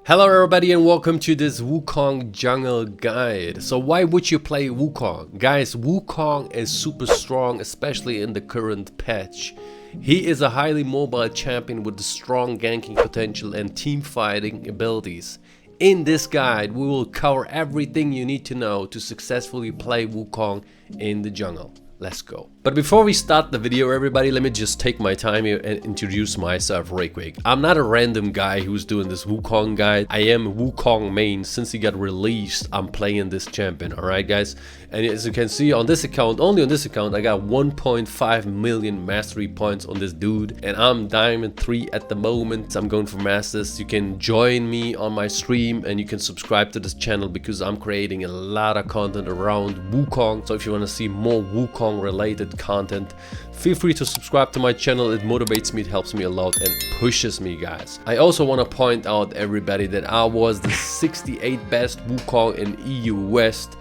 Hello everybody and welcome to this Wukong jungle guide. So why would you play Wukong? Guys, Wukong is super strong, especially in the current patch. He is a highly mobile champion with strong ganking potential and team fighting abilities. In this guide, we will cover everything you need to know to successfully play Wukong in the jungle. Let's go. But before we start the video, everybody, let me just take my time here and introduce myself real quick. I'm not a random guy who's doing this Wukong guide. I am Wukong main. Since he got released, I'm playing this champion, alright guys? And as you can see on this account, only on this account, I got 1.5 million mastery points on this dude. And I'm Diamond 3 at the moment. I'm going for masters. You can join me on my stream and you can subscribe to this channel because I'm creating a lot of content around Wukong. So if you want to see more Wukong related content, feel free to subscribe to my channel. It motivates me, it helps me a lot and pushes me, guys. I also want to point out everybody that I was the 68th best Wukong in EU West,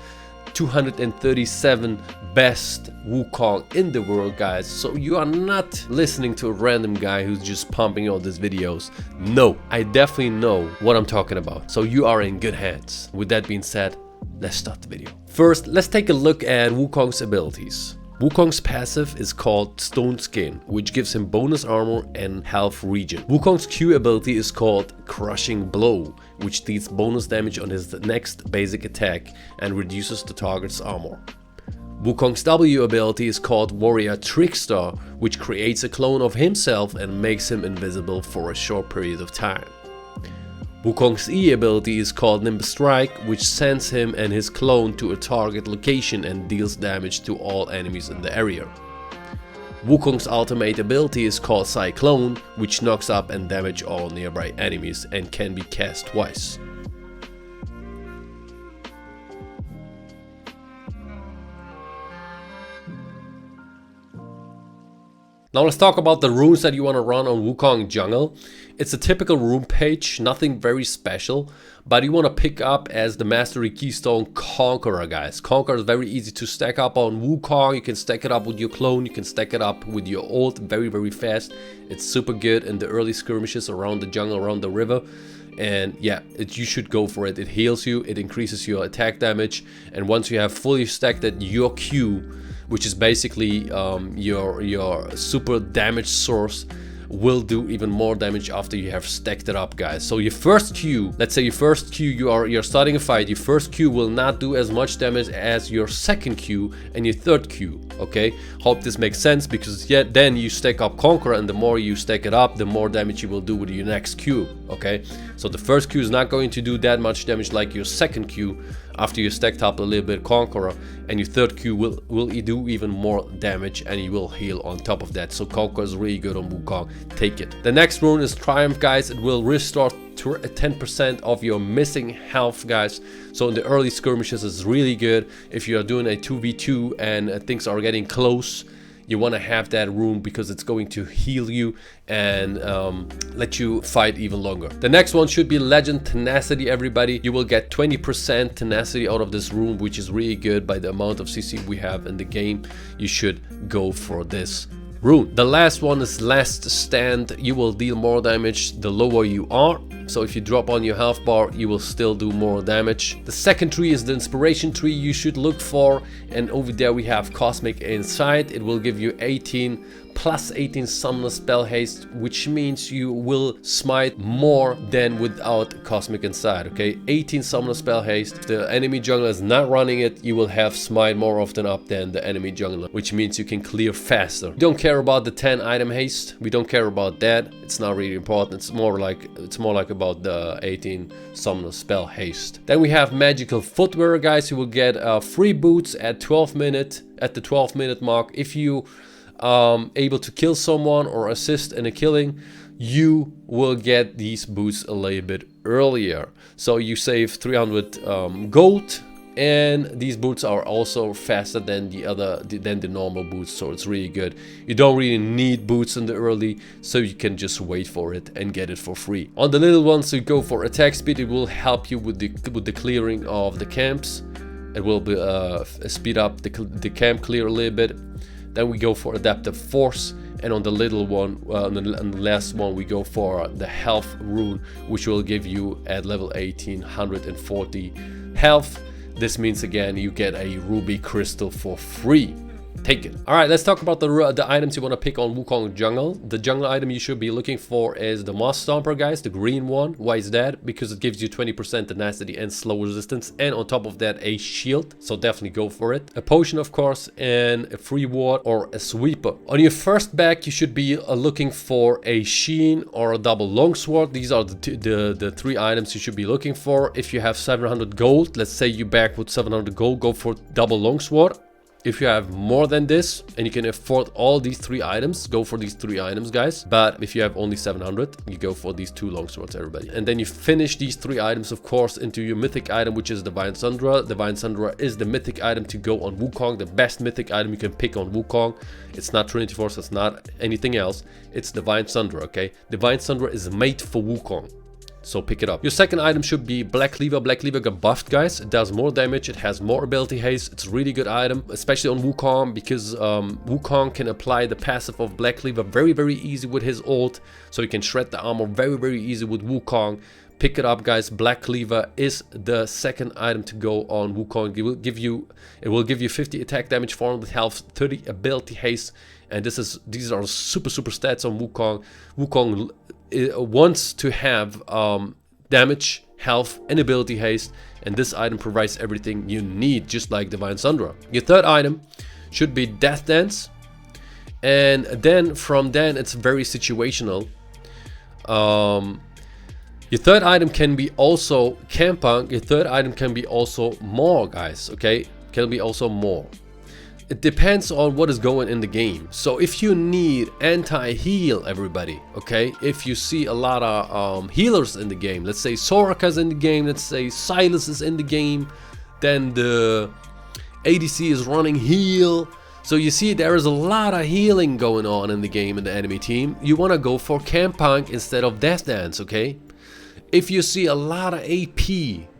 237 best Wukong in the world, guys. So you are not listening to a random guy who's just pumping out these videos. No, I definitely know what I'm talking about. So you are in good hands. With that being said, let's start the video. First, let's take a look at Wukong's abilities. Wukong's passive is called Stone Skin, which gives him bonus armor and health regen. Wukong's Q ability is called Crushing Blow, which deals bonus damage on his next basic attack and reduces the target's armor. Wukong's W ability is called Warrior Trickster, which creates a clone of himself and makes him invisible for a short period of time. Wukong's E ability is called Nimbus Strike, which sends him and his clone to a target location and deals damage to all enemies in the area. Wukong's ultimate ability is called Cyclone, which knocks up and damages all nearby enemies and can be cast twice. Now let's talk about the runes that you want to run on Wukong Jungle. It's a typical rune page, nothing very special, but you want to pick up as the mastery keystone Conqueror, guys. Conqueror is very easy to stack up on Wukong. You can stack it up with your clone, you can stack it up with your ult very fast. It's super good in the early skirmishes around the jungle, around the river. And yeah, you should go for it. It heals you, it increases your attack damage, and once you have fully stacked it, your Q, which is basically your super damage source, will do even more damage after you have stacked it up, guys. So your first Q, let's say your first Q, you're starting a fight, your first Q will not do as much damage as your second Q and your third Q, okay? Hope this makes sense, because yeah, then you stack up Conqueror, and the more you stack it up, the more damage you will do with your next Q, okay? So the first Q is not going to do that much damage like your second Q after you stacked up a little bit Conqueror, and your third Q will do even more damage and you will heal on top of that. So Conqueror is really good on Wukong, take it. The next rune is Triumph, guys. It will restore 10% of your missing health, guys. So in the early skirmishes it's really good. If you are doing a 2v2 and things are getting close, you want to have that rune because it's going to heal you and let you fight even longer. The next one should be Legend Tenacity, everybody. You will get 20% tenacity out of this rune, which is really good. By the amount of CC we have in the game, you should go for this rune. The last one is Last Stand. You will deal more damage the lower you are. So if you drop on your health bar, you will still do more damage. The second tree is the inspiration tree you should look for, and over there we have Cosmic Insight. It will give you 18 plus 18 summoner spell haste, which means you will smite more than without Cosmic Insight, okay? 18 summoner spell haste. If the enemy jungler is not running it, you will have smite more often up than the enemy jungler, which means you can clear faster. We don't care about the 10 item haste. We don't care about that. It's not really important. It's more like about the 18 summoner spell haste. Then we have Magical Footwear, guys. You will get free boots at the 12-minute mark. If you able to kill someone or assist in a killing, you will get these boots a little bit earlier. So you save 300 gold, and these boots are also faster than the normal boots, so it's really good. You don't really need boots in the early, so you can just wait for it and get it for free. On the little ones, you go for attack speed. It will help you with the clearing of the camps. It will be, speed up the camp clear a little bit. Then we go for adaptive force, and on the little one, on the last one, we go for the health rune, which will give you at level 18 140 health. This means again you get a ruby crystal for free. Take it. All right, let's talk about the items you want to pick on Wukong Jungle. The jungle item you should be looking for is the Moss Stomper, guys, the green one. Why is that? Because it gives you 20% tenacity and slow resistance, and on top of that a shield, so definitely go for it. A potion, of course, and a free ward or a sweeper. On your first back you should be looking for a sheen or a double longsword. These are the three items you should be looking for. If you have 700 gold, let's say you back with 700 gold, go for double longsword. If you have more than this and you can afford all these three items, go for these three items, guys. But if you have only 700, you go for these two longswords, everybody. And then you finish these three items, of course, into your mythic item, which is Divine Sundra. Divine Sundra is the mythic item to go on Wukong, the best mythic item you can pick on Wukong. It's not Trinity Force, it's not anything else. It's Divine Sundra, okay? Divine Sundra is made for Wukong, so pick it up. Your second item should be Black Cleaver. Black Cleaver got buffed, guys. It does more damage, it has more ability haste. It's a really good item, especially on Wukong, because Wukong can apply the passive of Black Cleaver very easy with his ult, so you can shred the armor very easy with Wukong. Pick it up, guys. Black Cleaver is the second item to go on Wukong. It will give you 50 attack damage, 400 health, 30 ability haste, and these are super stats on Wukong. Wukong wants to have damage, health, and ability haste, and this item provides everything you need, just like Divine Sundra. Your third item should be Death Dance, and then from then it's very situational. Your third item can be also Campunk. Your third item can be also more, guys, okay? Can be also more. It depends on what is going in the game. So if you need anti-heal, everybody, okay? If you see a lot of healers in the game, let's say Soraka's in the game, let's say Silas is in the game, then the ADC is running heal. So you see there is a lot of healing going on in the game in the enemy team. You want to go for Campunk instead of Death Dance, okay? If you see a lot of AP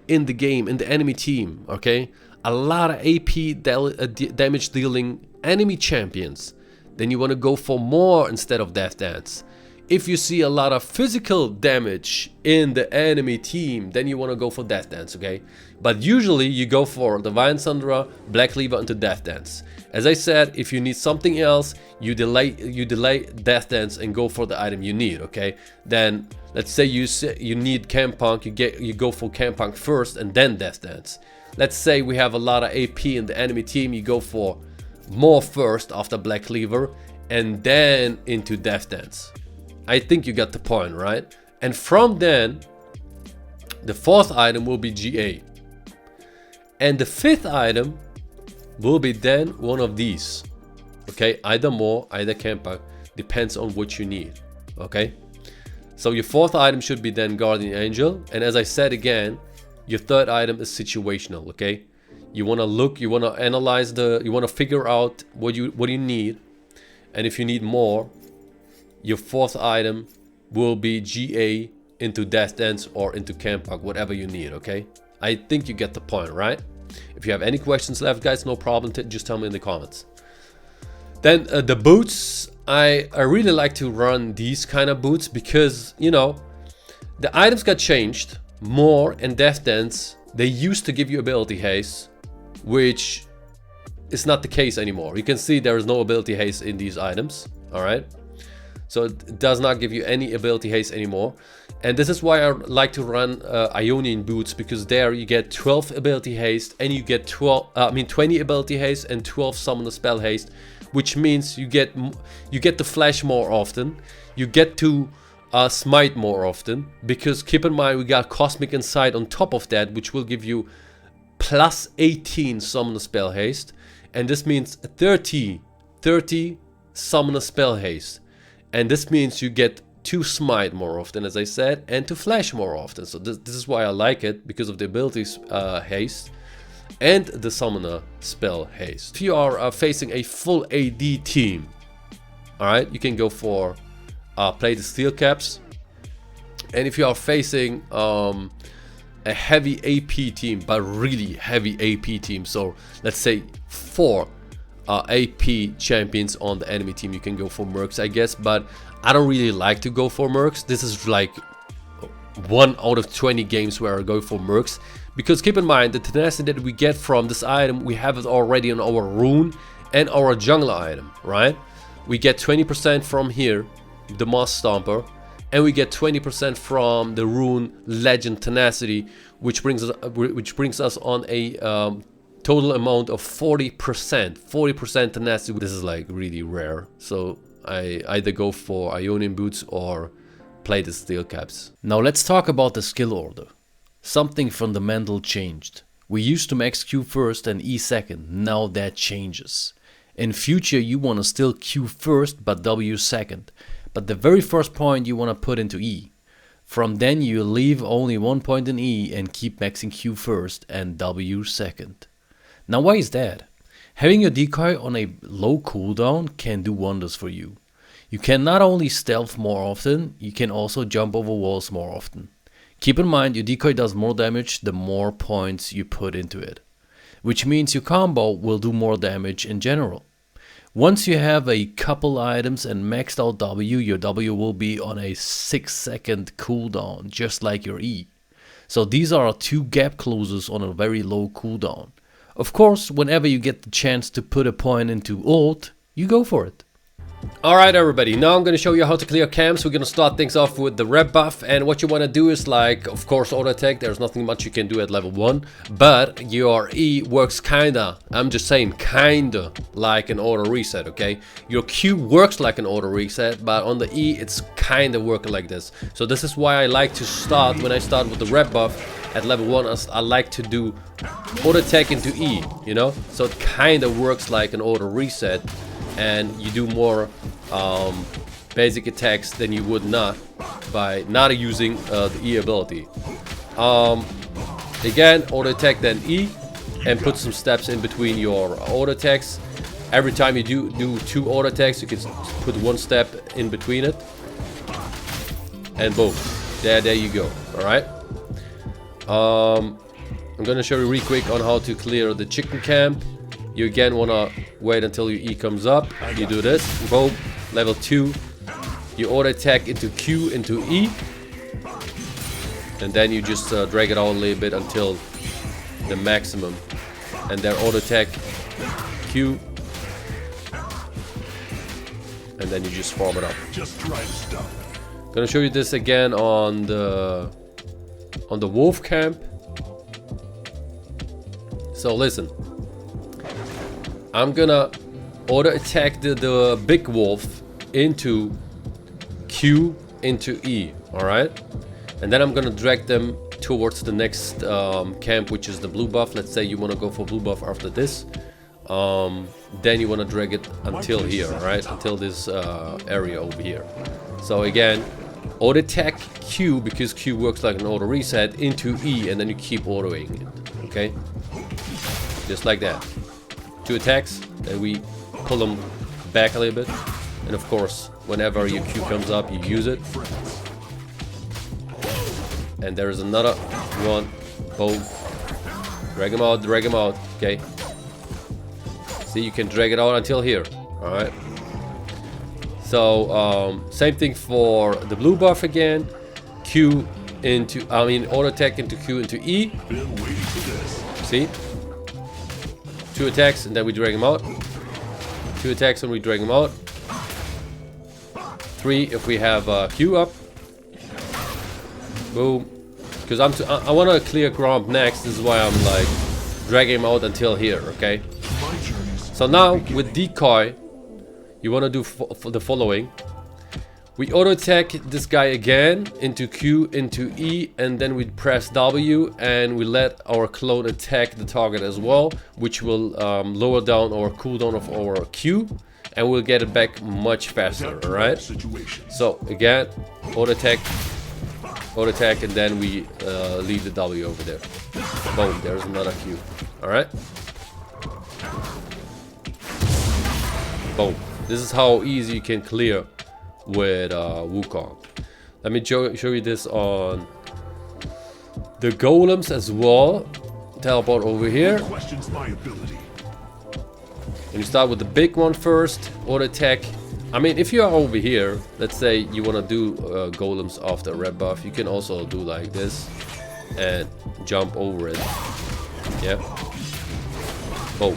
in the game, in the enemy team, okay? A lot of AP damage dealing enemy champions, then you want to go for more instead of Death Dance. If you see a lot of physical damage in the enemy team, then you want to go for Death Dance, okay? But usually you go for Divine Sundra, Black Cleaver into Death Dance. As I said, if you need something else, you delay Death Dance and go for the item you need, okay? Then let's say you need Campunk, you go for Campunk first and then Death Dance. Let's say we have a lot of AP in the enemy team, you go for more first after Black Cleaver and then into Death Dance. I think you got the point, right? And from then, the fourth item will be GA. And the fifth item will be then one of these. Okay, either more, either Campunk, depends on what you need. Okay, so your fourth item should be then Guardian Angel. And as I said again, your third item is situational, okay? You want to look, you want to analyze you want to figure out what you need. And if you need more, your fourth item will be GA into Death Dance or into Campunk, whatever you need, okay? I think you get the point, right? If you have any questions left, guys, no problem, just tell me in the comments. Then the boots, I really like to run these kind of boots because, you know, the items got changed. More and Death Dance, they used to give you ability haste, which is not the case anymore. You can see there is no ability haste in these items, all right? So it does not give you any ability haste anymore. And this is why I like to run Ionian boots, because there you get 12 ability haste and you get 20 ability haste and 12 summoner spell haste, which means you get to flash more often, you get to smite more often, because keep in mind we got Cosmic Insight on top of that, which will give you plus 18 summoner spell haste, and this means 30 summoner spell haste, and this means you get to smite more often, as I said, and to flash more often. So this is why I like it, because of the abilities haste and the summoner spell haste. If you are facing a full AD team, all right, you can go for play the steel caps. And if you are facing a heavy AP team, but really heavy AP team, so let's say 4 AP champions on the enemy team, you can go for mercs, I guess, but I don't really like to go for mercs. This is like 1 out of 20 games where I go for mercs, because keep in mind the tenacity that we get from this item, we have it already on our rune and our jungler item, right? We get 20% from here, the Moss Stomper, and we get 20% from the rune Legend Tenacity, which brings us on a total amount of 40% tenacity. This is like really rare, so I either go for Ionian Boots or play the steel caps. Now let's talk about the skill order. Something fundamental changed. We used to max Q first and E second, now that changes. In future you want to still Q first but W second, but the very first point you want to put into E. From then you leave only 1 point in E and keep maxing Q first and W second. Now why is that? Having your decoy on a low cooldown can do wonders for you. You can not only stealth more often, you can also jump over walls more often. Keep in mind your decoy does more damage the more points you put into it, which means your combo will do more damage in general. Once you have a couple items and maxed out W, your W will be on a 6-second cooldown, just like your E. So these are 2 gap closers on a very low cooldown. Of course, whenever you get the chance to put a point into ult, you go for it. Alright everybody, now I'm going to show you how to clear camps. We're going to start things off with the red buff, and what you want to do is, like, of course, auto attack. There's nothing much you can do at level 1, but your E works kinda, I'm just saying kinda like an auto reset, okay? Your Q works like an auto reset, but on the E it's kinda working like this. So this is why I like to start, when I start with the red buff at level 1, I like to do auto attack into E, you know? So it kinda works like an auto reset, and you do more basic attacks than you would not by not using the E ability. Again, auto attack then E, and put some steps in between your auto attacks. Every time you do 2 auto attacks, you can put 1 step in between it, and boom, there you go. All right. I'm gonna show you real quick on how to clear the chicken camp. You again wanna wait until your E comes up. You do this, boom, level 2. You auto attack into Q into E, and then you just drag it out a little bit until the maximum, and then auto attack Q, and then you just farm it up. Gonna show you this again on the wolf camp. So listen. I'm gonna auto attack the big wolf into Q into E, alright? And then I'm gonna drag them towards the next camp, which is the blue buff. Let's say you wanna go for blue buff after this. Then you wanna drag it until here, alright? Until this area over here. So again, auto attack Q, because Q works like an auto reset, into E, and then you keep autoing it, okay? Just like that. 2 attacks, then we pull them back a little bit, and of course whenever your Q comes up you use it, and there is another one, boom, drag him out, okay? See, you can drag it out until here, alright? So same thing for the blue buff again, Q into, auto attack into Q into E, see? 2 attacks and then we drag him out. 2 attacks and we drag him out. 3 if we have Q up. Boom. Because I want to clear Gromp next. This is why I'm like dragging him out until here. Okay. So now with decoy, you want to do the following. We auto attack this guy again into Q into E, and then we press W and we let our clone attack the target as well, which will lower down our cooldown of our Q, and we'll get it back much faster. Alright, so again, auto attack, and then we leave the W over there. Boom, there's another Q. Alright, boom. This is how easy you can clear with Wukong. Let me show you this on the golems as well. Teleport over here. And you start with the big one first, auto attack. I mean, if you are over here, let's say you want to do golems after a red buff, you can also do like this and jump over it. Yeah. Boom.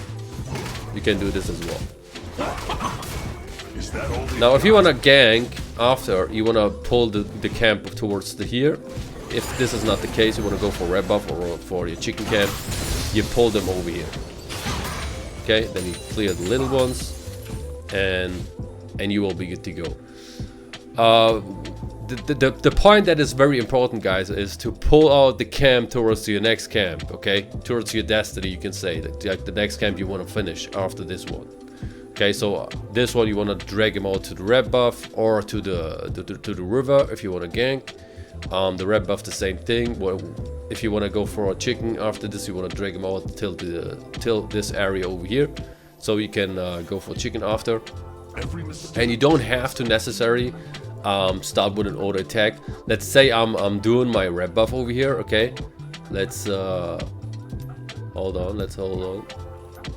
You can do this as well. Now, if you want to gank after, you want to pull the camp towards the here. If this is not the case, you want to go for red buff or for your chicken camp, you pull them over here. Okay, then you clear the little ones, and you will be good to go. The point that is very important, guys, is to pull out the camp towards your next camp. Okay, towards your destiny, you can say like the next camp you want to finish after this one. Okay, so this one you want to drag him out to the red buff or to the river if you want to gank. The red buff, the same thing. Well, if you want to go for a chicken after this, you want to drag him out till this area over here, so you can go for chicken after. And you don't have to necessarily start with an auto attack. Let's say I'm doing my red buff over here. Okay, let's hold on.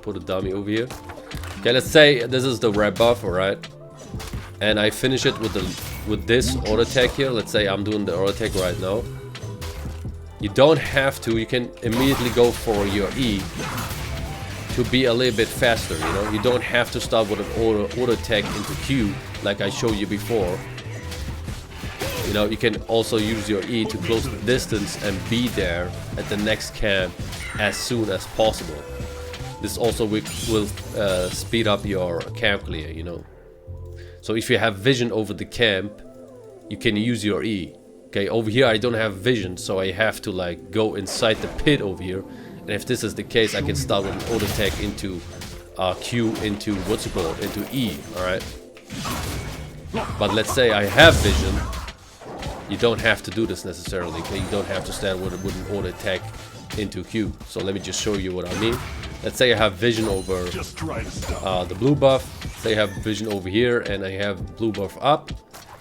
Put a dummy over here. Okay, let's say this is the red buff, alright, and I finish it with this auto attack here. Let's say I'm doing the auto attack right now. You don't have to. You can immediately go for your E to be a little bit faster. You know, you don't have to start with an auto attack into Q like I showed you before. You know, you can also use your E to close the distance and be there at the next camp as soon as possible. This also will speed up your camp clear, you know. So if you have vision over the camp, you can use your E. Okay, over here I don't have vision, so I have to like go inside the pit over here. And if this is the case, I can start with an auto attack into Q, into what's it called, into E, alright? But let's say I have vision, you don't have to do this necessarily, okay? You don't have to stand with an auto attack into Q. So let me just show you what I mean. Let's say I have vision over the blue buff. Say I have vision over here and I have blue buff up.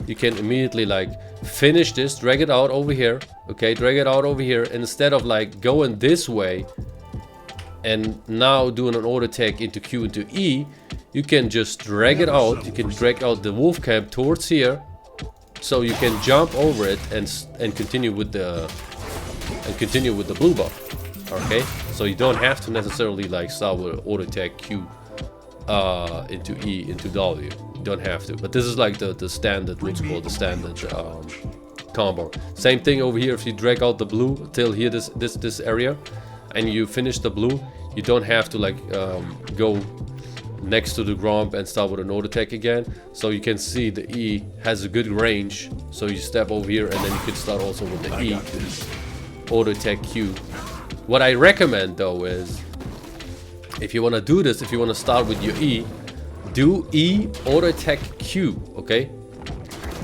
You can immediately like finish this, drag it out over here. Okay, drag it out over here. And instead of like going this way and now doing an auto attack into Q into E, you can just drag it out. You can drag out the wolf camp towards here, so you can jump over it and continue with the blue buff. Okay, so you don't have to necessarily like start with auto attack Q into E into W. You don't have to, but this is like the standard, what's called the standard combo. Same thing over here. If you drag out the blue till here, this area, and you finish the blue, you don't have to like go next to the gromp and start with an auto attack again. So you can see the E has a good range, so you step over here and then you can start also with the E auto attack Q. What I recommend though is, if you want to do this, if you want to start with your E, do E auto attack Q. Okay,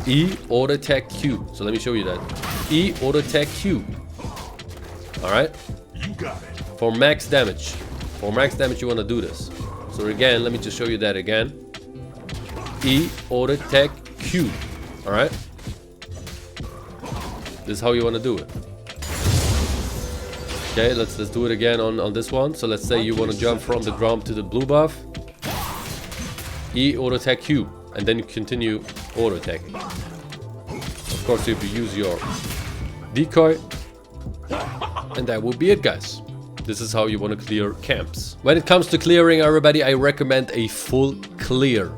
E auto attack Q. So let me show you that. E auto attack Q. Alright, for max damage. For max damage you want to do this. So again, let me just show you that again. E auto attack Q. Alright, this is how you want to do it. Okay, let's do it again on this one. So let's say you want to jump from the gromp to the blue buff. E auto attack Q, and then you continue auto attacking. Of course, you have to use your decoy, and that will be it, guys. This is how you want to clear camps. When it comes to clearing, everybody, I recommend a full clear.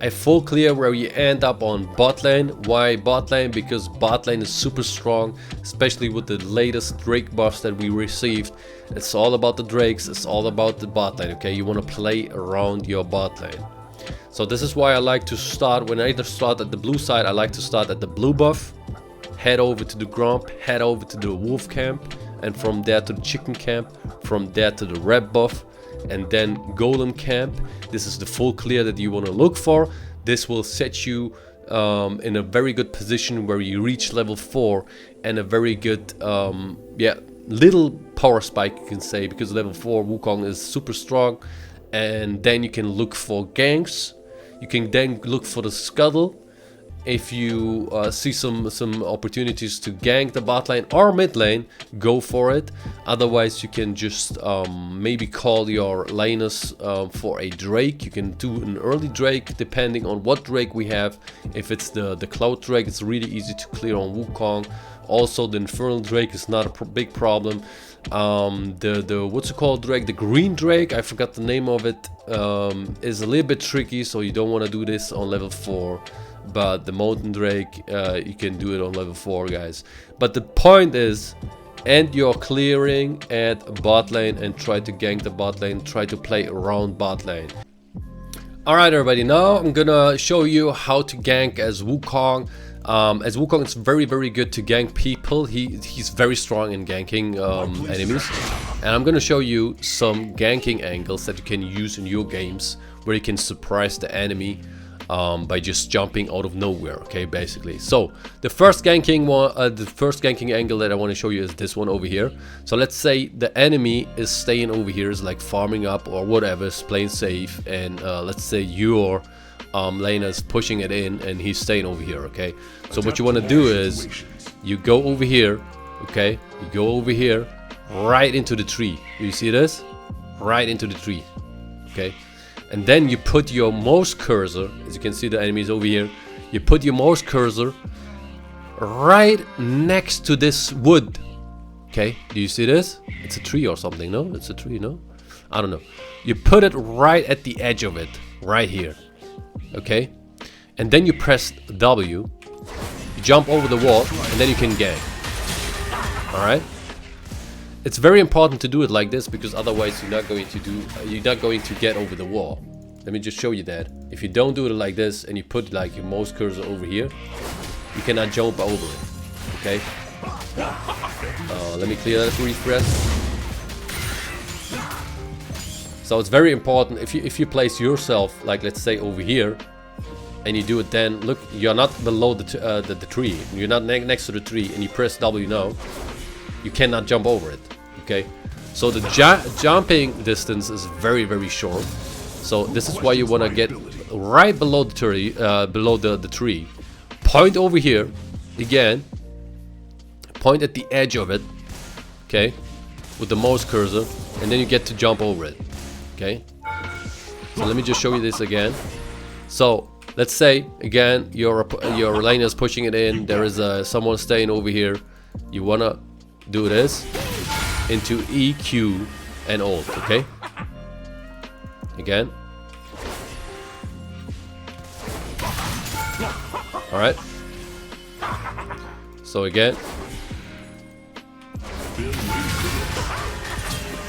A full clear where you end up on bot lane. Why bot lane? Because bot lane is super strong, especially with the latest Drake buffs that we received. It's all about the Drakes, it's all about the bot lane, okay? You want to play around your bot lane. So this is why I like to start, when I either start at the blue side, I like to start at the blue buff, head over to the gromp, head over to the wolf camp, and from there to the chicken camp, from there to the red buff, and then golem camp. This is the full clear that you want to look for. This will set you in a very good position where you reach level 4 and a very good little power spike, you can say, because level 4 Wukong is super strong. And then you can look for ganks. You can then look for the scuttle, if you see some opportunities to gank the bot lane or mid lane, go for it. Otherwise, you can just maybe call your laners for a Drake. You can do an early Drake depending on what Drake we have. If it's the Cloud Drake, it's really easy to clear on Wukong. Also, the Infernal Drake is not a big problem. The what's it called Drake? The green Drake, I forgot the name of it, is a little bit tricky, so you don't want to do this on level 4. But the Molten Drake, you can do it on level 4, guys. But the point is, end your clearing at bot lane and try to gank the bot lane. Try to play around bot lane. Alright everybody, now I'm gonna show you how to gank as Wukong. As Wukong, it's very good to gank people. He's very strong in ganking enemies. And I'm gonna show you some ganking angles that you can use in your games where you can surprise the enemy by just jumping out of nowhere, okay, basically. So the first ganking angle that I want to show you is this one over here. So let's say the enemy is staying over here, is like farming up or whatever, is playing safe, and let's say your laner is pushing it in and he's staying over here, okay. So what you want to do is you go over here, okay, you go over here right into the tree. You see this? Right into the tree, okay. And then you put your mouse cursor, as you can see the enemy is over here, you put your mouse cursor right next to this wood. Okay, do you see this? It's a tree or something, no? It's a tree, no? I don't know. You put it right at the edge of it, right here. Okay? And then you press W, you jump over the wall, and then you can gank. Alright? It's very important to do it like this, because otherwise you're not going to get over the wall. Let me just show you that. If you don't do it like this and you put like your mouse cursor over here, you cannot jump over it. Okay? Let me clear that refresh. So it's very important if you place yourself, like let's say over here, and you do it, then look, you're not below the tree. You're not next to the tree, and you press W now. You cannot jump over it, okay? So the jumping distance is very short. So this is why you want to get right below the tree, Point over here, again. Point at the edge of it, okay? With the mouse cursor, and then you get to jump over it, okay? So let me just show you this again. So let's say again your lane is pushing it in. There is someone staying over here. You wanna do this into EQ and Alt, okay? Again. Alright. So again.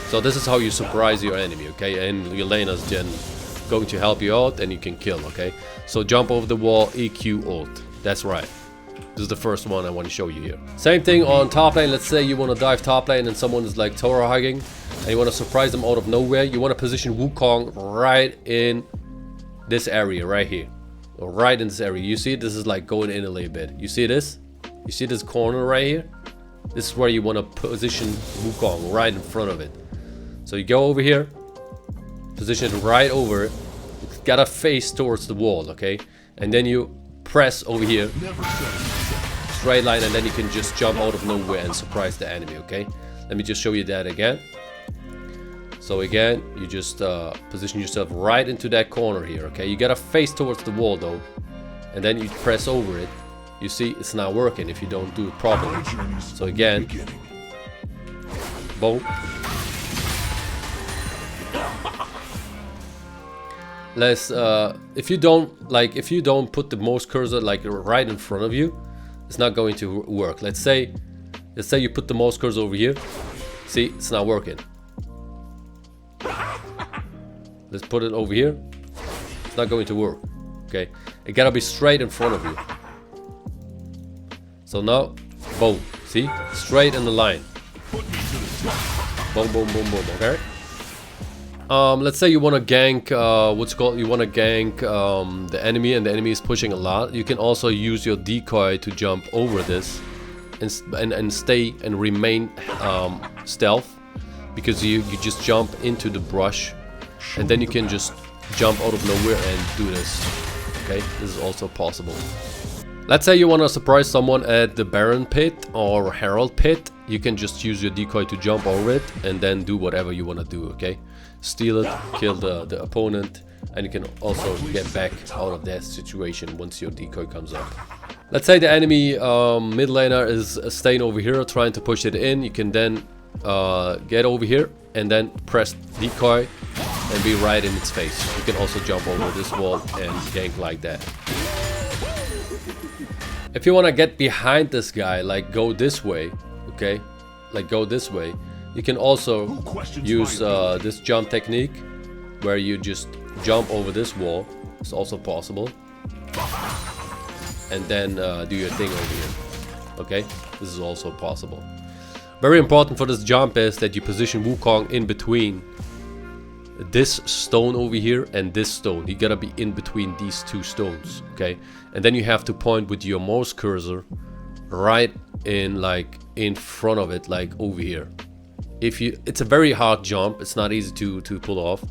So this is how you surprise your enemy, okay? And your lane is then going to help you out and you can kill, okay? So jump over the wall, EQ, Alt. That's right. This is the first one I want to show you here. Same thing on top lane. Let's say you want to dive top lane and someone is like tower hugging and you want to surprise them out of nowhere. You want to position Wukong right in this area right here. Or right in this area. You see, this is like going in a little bit. You see this? You see this corner right here? This is where you want to position Wukong, right in front of it. So you go over here, position it right over it. It's gotta face towards the wall, okay? And then you press over here, straight line, and then you can just jump out of nowhere and surprise the enemy, okay? Let me just show you that again. So again, you just position yourself right into that corner here, okay? You gotta face towards the wall though, and then you press over it. You see, it's not working if you don't do it properly. So again, boom. If you don't put the mouse cursor like right in front of you, it's not going to work. Let's say you put the mouse cursor over here. See, it's not working. Let's put it over here. It's not going to work. Okay, it gotta be straight in front of you. So now, boom. See, straight in the line. Boom, boom, boom, boom. Okay. Let's say you want to gank, you want to gank the enemy, and the enemy is pushing a lot. You can also use your decoy to jump over this and stay and remain stealth, because you just jump into the brush and then you can just jump out of nowhere and do this. Okay, this is also possible. Let's say you want to surprise someone at the Baron pit or Herald pit. You can just use your decoy to jump over it and then do whatever you want to do, okay? Steal it, kill the opponent, and you can also get back out of that situation once your decoy comes up. Let's say the enemy mid laner is staying over here trying to push it in. You can then get over here and then press decoy and be right in its face. You can also jump over this wall and gank like that. If you want to get behind this guy, like go this way, okay, like go this way, you can also use this jump technique where you just jump over this wall. It's also possible, and then do your thing over here. Okay, this is also possible. Very important for this jump is that you position Wukong in between this stone over here and this stone. You gotta be in between these two stones, okay? And then you have to point with your mouse cursor right in, like in front of it, like over here. It's a very hard jump. It's not easy to pull off.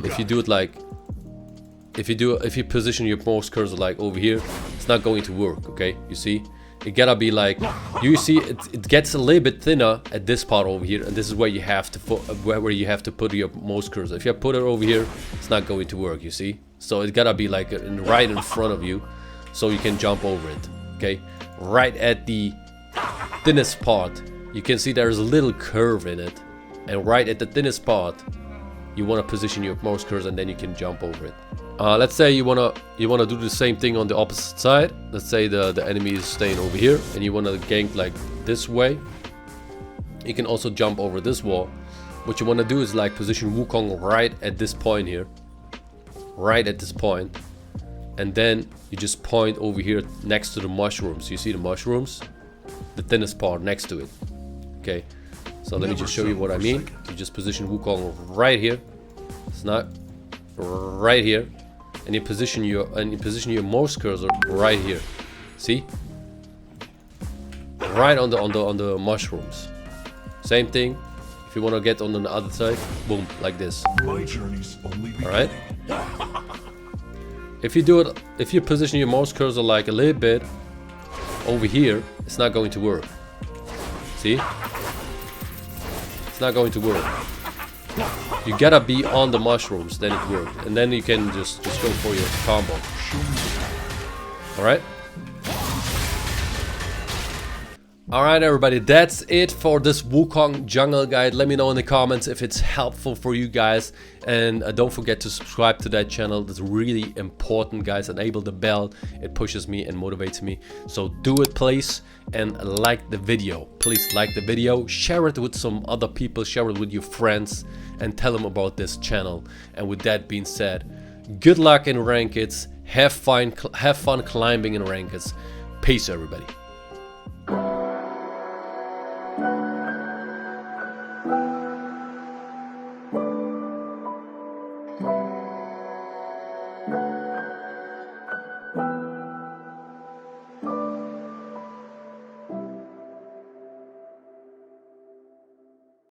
If you do it like, if you position your mouse cursor like over here, it's not going to work, okay? You see? It gotta be like, you see, it gets a little bit thinner at this part over here, and this is where you have to put your mouse cursor. If you put it over here, it's not going to work. You see, so it gotta be like right in front of you, so you can jump over it. Okay, right at the thinnest part, you can see there's a little curve in it, and right at the thinnest part, you want to position your mouse cursor, and then you can jump over it. Let's say you wanna do the same thing on the opposite side. Let's say the enemy is staying over here and you wanna gank like this way. You can also jump over this wall. What you wanna do is like position Wukong right at this point here, right at this point, and then you just point over here next to the mushrooms. You see the mushrooms, the thinnest part next to it. Okay, so let me just show you what I mean. You just position Wukong right here. It's not right here. And you position your mouse cursor right here. See? Right on the mushrooms. Same thing. If you want to get on the other side, boom, like this. My journey's only beginning. All right. If you position your mouse cursor like a little bit over here, it's not going to work. See? It's not going to work. You gotta be on the mushrooms, then it works, and then you can just go for your combo. Alright? Alright everybody, that's it for this Wukong jungle guide. Let me know in the comments if it's helpful for you guys, and don't forget to subscribe to that channel. That's really important, guys. Enable the bell, it pushes me and motivates me, so do it please. And like the video, please like the video, share it with some other people, share it with your friends, and tell them about this channel. And with that being said, good luck in rankeds, have fun climbing in rankeds. Peace everybody.